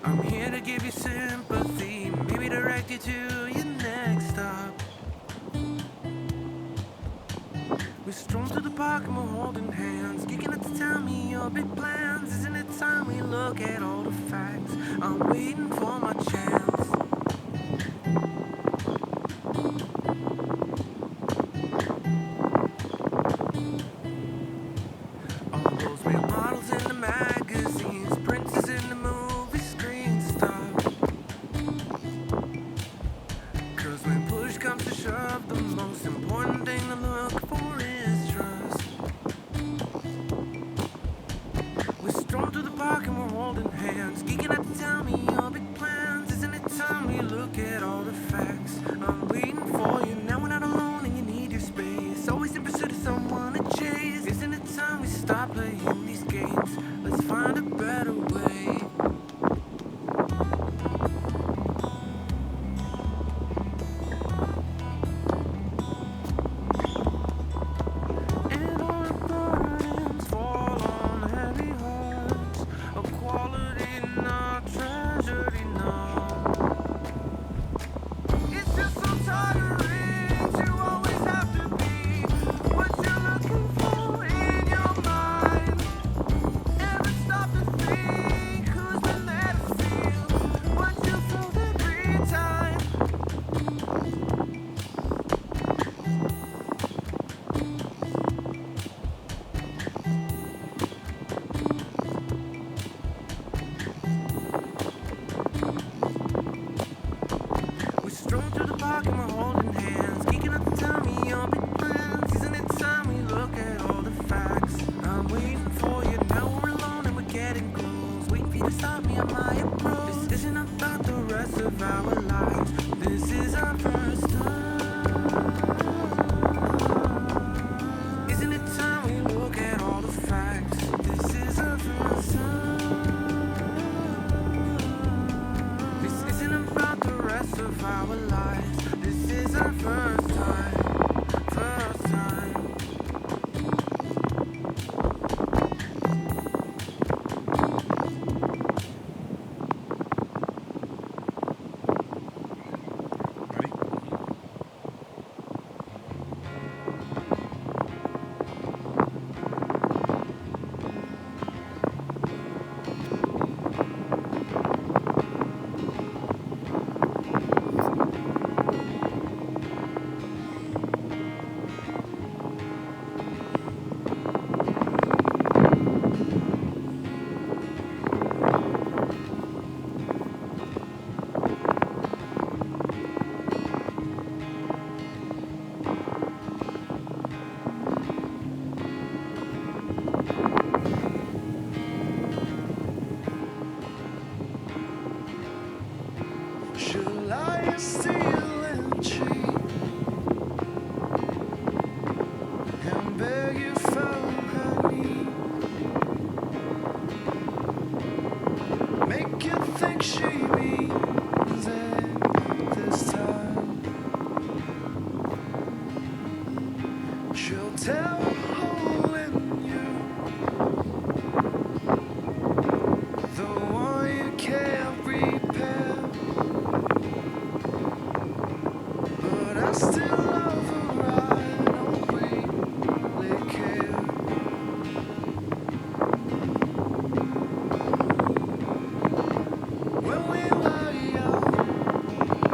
I'm here to give you sympathy, maybe direct you to your next stop. We stroll through the park and we're holding hands, geeking up to tell me your big plans. Isn't it time we look at all the facts? I'm waiting for my chance. All those male models in the magazines, princes in the movie screen stop. Cause when push comes to shove, the most important thing to look for is trust. We stroll through the park and we're holding hands, geeking out to tell me your big plans. Isn't it time we look at all the facts? I'm waiting for you, now we're not alone and you need your space. Always in pursuit of someone to chase. Isn't it time we stop playing these games? Let's find a better way. And our burdens fall on heavy hearts, a quality not treasured enough. It's just so tiring to always have to be what you're looking for in your mind. Ever stop to think who's been there to feel what you felt every time? We stroll through the park and we're holding hands, geeking up to tell me your big plans. Isn't it time we look at all the facts? I'm waiting for you, now we're alone and we're getting close. Waiting for you to stop me on my approach. This isn't about the rest of our lives. This is our first time. Isn't it time we look at all the facts? This is our first time. This isn't about the rest of our lives. This is our first time. First time. Shall I steal and cheat and beg you for honey? Make you think she means it this time. She'll tell a hole in you, the one you can't repair. But I still love her, I don't really care. When we were young,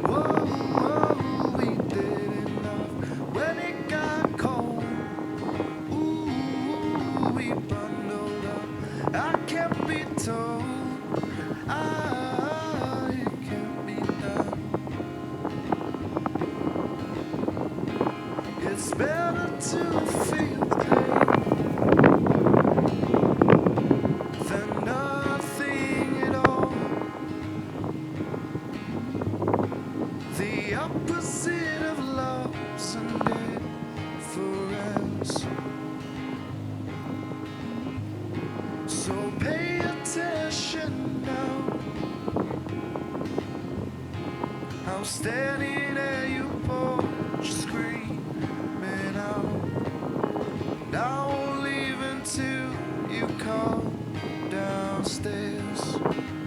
whoa, whoa, we did enough. When it got cold, ooh, we bundled up. I can't be told, I can't be done. It's better to feel pain than nothing at all. The opposite of love's an indifference. So pay attention now. I'm standing at your porch screaming out. And I won't leave until you calm down. downstairs.